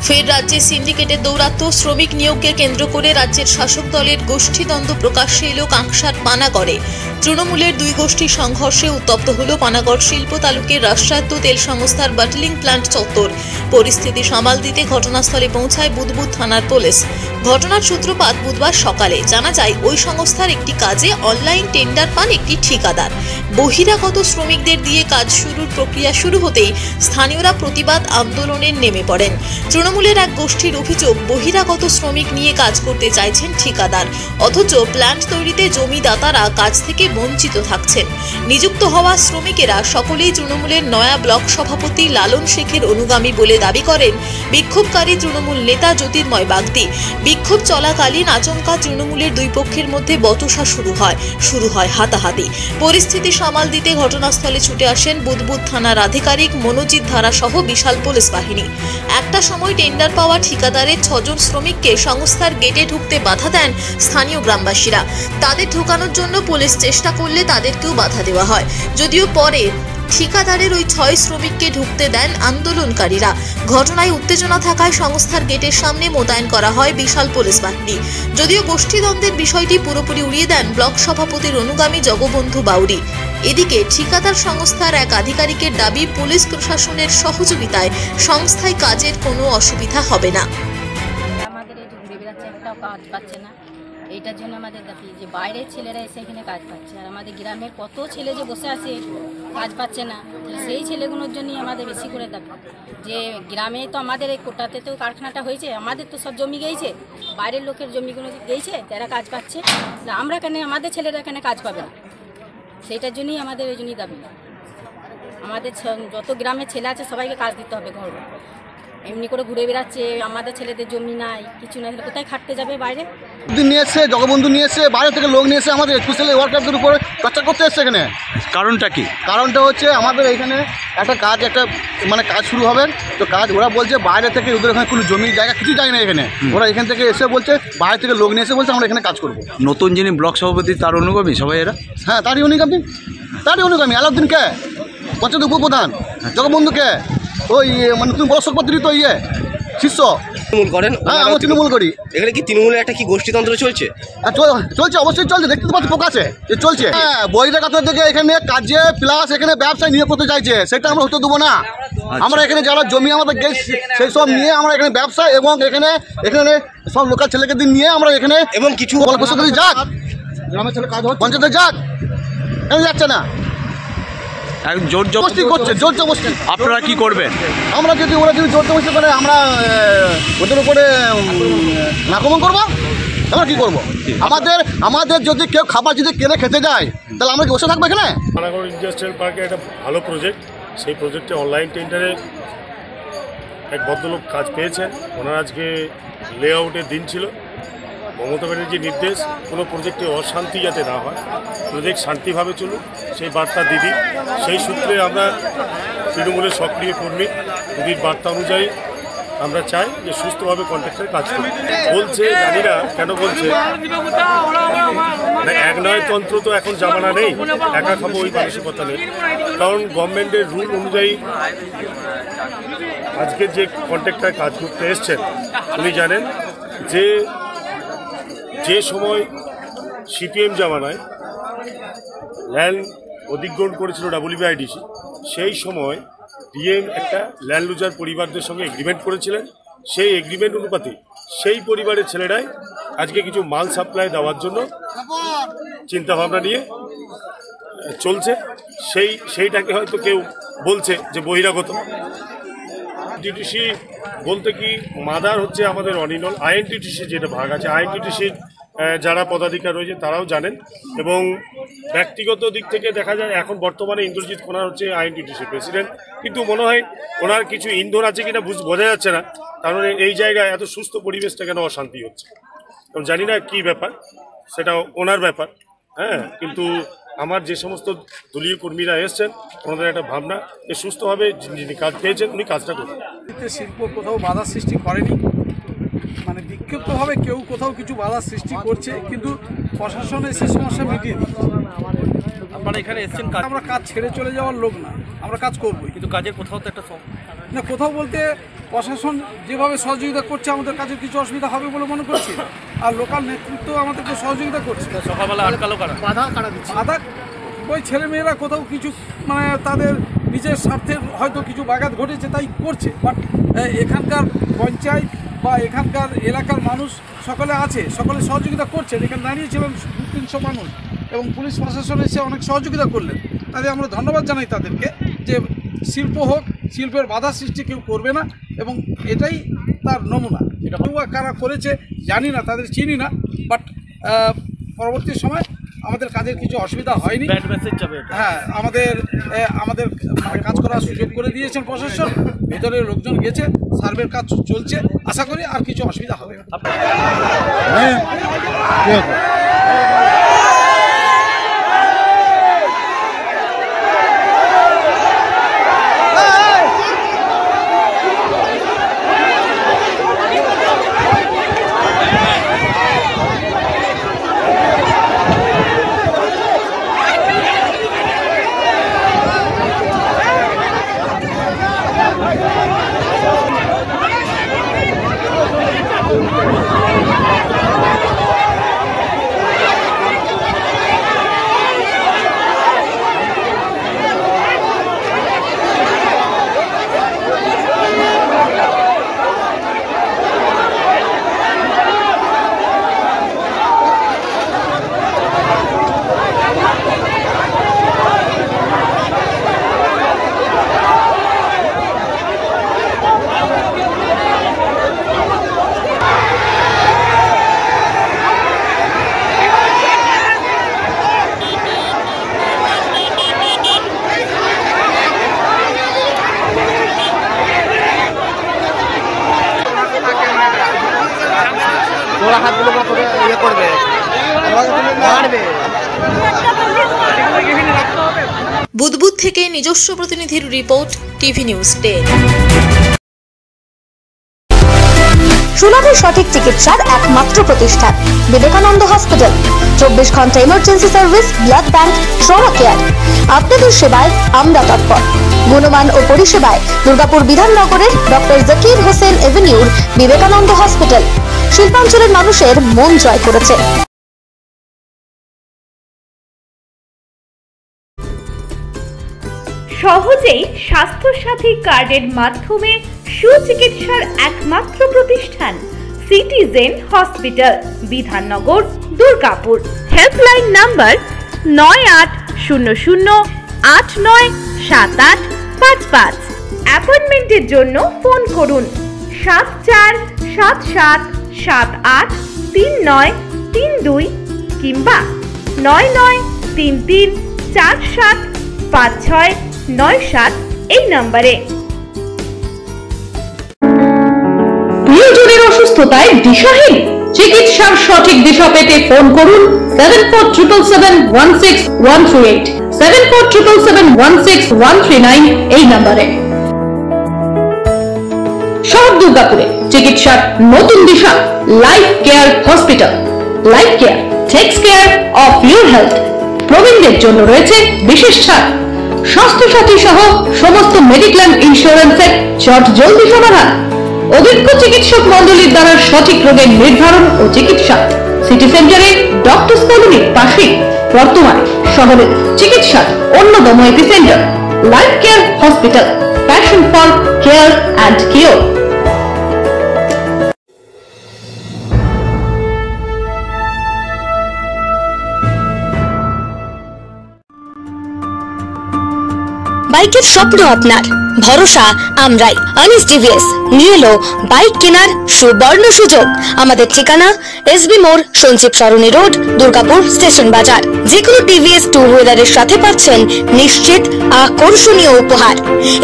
ফের রাজ্যে সিন্ডিকেটের দৌরাত্ম্য, শ্রমিক নিয়োগকে কেন্দ্র করে রাজ্যের শাসক দলের গোষ্ঠীদ্বন্দ্ব প্রকাশ্যে এলো কাঁকসার পানাগড়ে। তৃণমূলের দুই গোষ্ঠীর সংঘর্ষে উত্তপ্ত হল পানাগড় শিল্প তালুকের রাষ্ট্রায়ত্ত তেল সংস্থার বাটলিং প্ল্যান্ট চত্বর। পরিস্থিতি সামাল দিতে ঘটনাস্থলে পৌঁছায় বুদবুদ থানার পুলিশ। ঘটনার সূত্রপাত বুধবার সকালে। জানা যায়, ওই সংস্থার একটি কাজে অনলাইন টেন্ডার পান একটি ঠিকাদার। বহিরাগত শ্রমিকদের দিয়ে কাজ শুরুর প্রক্রিয়া শুরু হতেই স্থানীয়রা প্রতিবাদ আন্দোলনে নেমে পড়েন। তৃণমূলের এক গোষ্ঠীর অভিযোগ, বহিরাগত শ্রমিক নিয়ে কাজ করতে চাইছেন ঠিকাদার, অথচ প্ল্যান্ট তৈরিতে জমিদাতারা কাজ থেকে বঞ্চিত থাকছেন। নিযুক্ত হওয়া শ্রমিকেরা সকলেই তৃণমূলের নয়া ব্লক সভাপতি লালন শেখের অনুগামী বলে দাবি করেন বিক্ষোভকারী তৃণমূল নেতা জ্যোতির্ময় বাগদি। বিক্ষোভ চলাকালীন আচমকা তৃণমূলের দুই পক্ষের মধ্যে বচসা শুরু হয় হাতাহাতি। পরিস্থিতি সামাল দিতে ঘটনাস্থলে ছুটে আসেন বুদবুদ থানার আধিকারিক মনোজিৎ ধারা সহ বিশাল পুলিশ বাহিনী। একটা সময় টেন্ডার পাওয়া ঠিকাদারের 6 জন শ্রমিককে সংস্থার গেটে ঢুকতে বাধা দেন স্থানীয় গ্রামবাসীরা। তাদের ঢোকানোর জন্য পুলিশ চেষ্টা করলে তাদেরকেও বাধা দেওয়া হয়, যদিও পরে ঠিকাদারের ওই 6 শ্রমিককে ঢুকতে দেন আন্দোলনকারীরা। ঘটনায় উত্তেজনা থাকায় সংস্থার গেটের সামনে মোতায়েন করা হয় বিশাল পুলিশ বাহিনী। যদিও গোষ্ঠীদ্বন্দ্বের বিষয়টি পুরোপুরি উড়িয়ে দেন ব্লক সভাপতির অনুগামী জগবন্ধু বাউরি। এদিকে ঠিকাদার সংস্থার এক আধিকারিকের দাবি, পুলিশ প্রশাসনের সহযোগিতায় সংস্থায় কাজের কোনো অসুবিধা হবে না। আমাদের এই যে ঘুরে বেড়াচ্ছে, একটাও কাজ পাচ্ছে না। এইটার জন্য আমাদের দাবি যে বাইরের ছেলেরা এসে এখানে কাজ পাচ্ছে, আর আমাদের গ্রামের কত ছেলে যে বসে আছে কাজ পাচ্ছে না, সেই ছেলেগুলোর জন্যই আমাদের বেশি করে দাবি যে গ্রামে তো আমাদের এই কোটাতে তো কারখানাটা হয়েছে, আমাদের তো সব জমি গিয়েছে, বাইরের লোকের জমিগুলো গিয়েছে, তারা কাজ পাচ্ছে না, আমরা কেন আমাদের ছেলেরা এখানে কাজ পাবে না? সেইটার জন্যই আমাদের ওই জন্যই দাবি। আমাদের যত গ্রামের ছেলে আছে সবাইকে কাজ দিতে হবে। ঘর এমনি করে ঘুরে বেড়াচ্ছে, আমাদের ছেলেদের জমি নাই, কিছু নাই, কোথায় খাটতে যাবে? বাইরে নিয়ে এসে জগবন্ধু নিয়ে এসে বাইরে থেকে লোক নিয়ে এসে আমাদের স্পেশালি ওয়ার্কারদের উপরে চর্চা করতে এসছে এখানে। কারণটা কি? কারণটা হচ্ছে আমাদের এখানে একটা কাজ শুরু হবে, তো কাজ ওরা বলছে বাইরে থেকে, ওদের এখানে কোনো জমি জায়গা কিছু যায় না এখানে, ওরা এখান থেকে এসে বলছে বাইরে থেকে লোক নিয়ে এসে বলছে আমরা এখানে কাজ করবো। নতুন যিনি ব্লক সভাপতি তার অনুগামী সবাই এরা? হ্যাঁ, তারই অনুগামী। আলাউদ্দিন কে, পঞ্চায়েত উপপ্রধান, জগবন্ধু কে, ওই নতুন ব্লক সভাপতি তো শিষ্য তৃণমূল করেন। হ্যাঁ, আমরা তৃণমূল করি। এখানে কি তৃণমূলের একটা কি গোষ্ঠীতন্ত্র চলছে? চলছে, অবশ্যই চলছে, দেখতে তো পাচ্ছি প্রকাশে যে চলছে। হ্যাঁ, বহিরাগত থেকে এখানে কাজে প্লাস এখানে ব্যবসায় নিয়োগ করতে চাইছে, সেটা আমরা হতে দেবো না। আমরা এখানে যারা জমি আমাদের সেই সব নিয়ে আমরা এখানে ব্যবসা এবং এখানে সব লোকাল ছেলেকে দিন নিয়ে আমরা এখানে এবং কিছু যাক গ্রামের ছেলে কাজ হচ্ছে, পঞ্চায়েতে যাক, কেন যাচ্ছে না? জোর জবরদস্তি করছে, জোর জবরদস্তি। আপনারা কি করবেন? ওরা যদি জোর জবরদস্তি করে আমরা ওদের উপরে আক্রমণ করবো। আমরা কি করবো? আমাদের যদি কেউ খাবার যদি কিনে খেতে যায়, তাহলে আমরা কি বসে থাকবো এখানে? পানাগড় ইন্ডাস্ট্রিয়াল পার্কে একটা ভালো প্রজেক্ট, সেই প্রজেক্টে অনলাইন টেন্ডারে এক ভদ্রলোক কাজ পেয়েছেন। ওনার আজকে লে আউটের দিন ছিল। মমতা ব্যানার্জির নির্দেশ, কোনো প্রজেক্টে অশান্তি যাতে না হয়, প্রজেক্ট শান্তিভাবে চলুক, সেই বার্তা দিদি। সেই সূত্রে আমরা তৃণমূলের সক্রিয় কর্মী, দিদির বার্তা অনুযায়ী আমরা চাই যে সুস্থভাবে কন্ট্রাক্টর কাজ করবে। বলছে, জানি না কেন বলছে, এক নয় তন্ত্র তো এখন জামানা নেই, একা খাবো ওই মানসিকতা নেই। কারণ গভর্নমেন্টের রুল অনুযায়ী আজকের যে কন্ট্রাক্টর কাজ করতে এসছেন, উনি জানেন যে সময় সিপিএম জামানায় ল্যান্ড অধিগ্রহণ করেছিল WBIDC, সেই সময় ডিএম একটা ল্যান্ড লুজার পরিবারদের সঙ্গে এগ্রিমেন্ট করেছিলেন। সেই এগ্রিমেন্ট অনুপাতে সেই পরিবারের ছেলেরাই আজকে কিছু মাল সাপ্লাই দেওয়ার জন্য চিন্তাভাবনা নিয়ে চলছে। সেইটাকে হয়তো কেউ বলছে যে বহিরাগত। আইএনটিটিসি বলতে কি, মাদার হচ্ছে আমাদের অনিনল। আইএনটিটিসি যেটা ভাগ আছে, আইএনটিটিসির যারা পদাধিকার রয়েছে তারাও জানেন, এবং ব্যক্তিগত দিক থেকে দেখা যায় এখন বর্তমানে ইন্দ্রজিৎ কোনার হচ্ছে আইএনটিটিসি প্রেসিডেন্ট, কিন্তু মনে হয় ওনার কিছু ইন্ধন আছে কিনা বোঝা যাচ্ছে না। কারণ এই জায়গায় এত সুস্থ পরিবেশটা কেন অশান্তি হচ্ছে, জানি না কি ব্যাপার, সেটা ওনার ব্যাপার। হ্যাঁ, কিন্তু আমার যে সমস্ত দলীয় কর্মীরা এসছেন, ওনাদের একটা ভাবনা যে সুস্থভাবে যিনি কাজ পেয়েছেন উনি কাজটা করবেন। শিল্প কোথাও বাধা সৃষ্টি করেনি, মানে বিক্ষিপ্তভাবে কেউ কোথাও কিছু বাধা সৃষ্টি করছে, কিন্তু প্রশাসন এসে সমস্যা মিটিয়ে দিচ্ছে। আপনারা এখানে এসেছেন, আমরা কাজ ছেড়ে চলে যাওয়ার লোক না, আমরা কাজ করবো, কিন্তু কাজের কোথাও তো একটা না, কোথাও বলতে প্রশাসন যেভাবে সহযোগিতা করছে আমাদের কাছে কিছু অসুবিধা হবে বলে মনে করছি, আর লোকাল নেতৃত্ব আমাদেরকে সহযোগিতা করছে। সকালবেলা আটকালো কারা? বাধা ওই ছেলেমেয়েরা কোথাও কিছু মানে তাদের নিজের স্বার্থের হয়তো কিছু ব্যাঘাত ঘটেছে তাই করছে, বাট এখানকার পঞ্চায়েত বা এখানকার এলাকার মানুষ সকলে আছে, সকলে সহযোগিতা করছেন। এখানে দাঁড়িয়েছিলেন 200-300 মানুষ এবং পুলিশ প্রশাসন এসে অনেক সহযোগিতা করলেন, তাদের আমরা ধন্যবাদ জানাই তাদেরকে যে শিল্প হোক, শিল্পের বাধা সৃষ্টি কেউ করবে না এবং এটাই তার নমুনা। এটা কারা করেছে জানি না, তাদের চিনি না, বাট পরবর্তী সময় আমাদের কাজের কিছু অসুবিধা হয়নি। হ্যাঁ, আমাদের কাজ করার সুযোগ করে দিয়েছেন প্রশাসন, ভেতরের লোকজন গেছে, সার্ভের কাজ চলছে, আশা করি আর কিছু অসুবিধা হবে না। বুদবুদ থেকে নিজস্ব প্রতিনিধির রিপোর্ট, টিভি নিউজ 10। সুলভে সঠিক চিকিৎসার একমাত্র প্রতিষ্ঠান বিবেকানন্দ হসপিটাল। 24 ঘন্টা emergency service, blood bank, trauma care. আপনাদের সেবায় আমরা তৎপর। গুণমান ও পরিষেবায় দুর্গাপুর বিধাননগরের ডক্টর জাকির হোসেন এভিনিউর বিবেকানন্দ হসপিটাল শিল্পাঞ্চলের মানুষের মন জয় করেছে। সহজেই স্বাস্থ্যসাথী কার্ডের মাধ্যমে সুচিকিৎসার একমাত্র প্রতিষ্ঠান citizen hospital, Bidhannagar, Durgapur. Helpline number 9800897855। অ্যাপয়েন্টমেন্টের জন্য ফোন করুন 7477783932 কিংবা 9933475697 এই নম্বরে। প্রিয়জনের অসুস্থতায় দিশাহীন, চিকিৎসার সঠিক দিশা পেতে ফোন করুন 7477716138, 7477716139 এই নম্বরে। শহর দুর্গাপুরে চিকিৎসার নতুন দিশা Life Care hospital. Life Care takes care of your health. প্রবীণদের জন্য রয়েছে বিশেষ ছাড়। স্বাস্থ্যসাথী সহ সমস্ত মেডিক্লেম ইন্স্যুরেন্সের চট জলদি সমাধান। অভিজ্ঞ চিকিৎসক মন্ডলীর দ্বারা সঠিক রোগের নির্ধারণ ও চিকিৎসা। সিটি সেন্টারে ডক্টরস কলোনির পাশে বর্তমানে শহরের চিকিৎসার অন্যতম epicentre life Care hospital, passion for care and cure. বাইকের স্বপ্ন আপনার, ভরসা আমরাই। আনিস টিভিএস নিয়ে এলো বাইক কেনার সুবর্ণ সুযোগ। আমাদের ঠিকানা এসবি মোড়, সঞ্জীব সরণি রোড, দুর্গাপুর স্টেশন বাজার। যেকোনো টিভিএস টু হুইলারের সাথে পাচ্ছেন নিশ্চিত আকর্ষণীয় উপহার।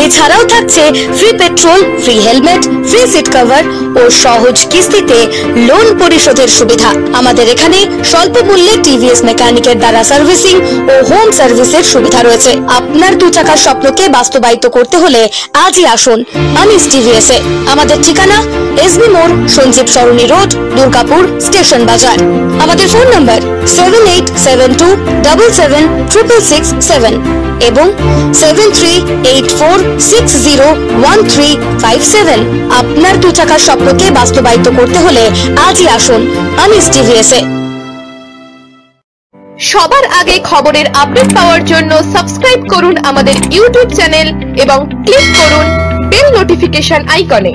এছাড়াও থাকছে free petrol, free helmet, free seat cover ও সহজ কিস্তিতে লোন পরিশোধের সুবিধা। আমাদের এখানে স্বল্প মূল্যে টিভিএস মেকানিকের দ্বারা সার্ভিসিং ও হোম সার্ভিসের সুবিধা রয়েছে। আপনার 2 চাকার স্বপ্ন স্বপ্নকে বাস্তবায়িত করতে হলে আজই আসুন আনিস টিভিএস এ। আমাদের ঠিকানা এসবি মোড়, সঞ্জীব সরণি রোড, দুর্গাপুর স্টেশন বাজার। আমাদের ফোন নম্বর 7872776667 এবং 7384601357। আপনার 2 টাকার স্বপ্নকে বাস্তবায়িত করতে হলে আজই আসুন আনিস টিভিএস এ। সবার আগে খবরের আপডেট পাওয়ার জন্য সাবস্ক্রাইব করুন আমাদের ইউটিউব চ্যানেল এবং ক্লিক করুন বেল নোটিফিকেশন আইকনে।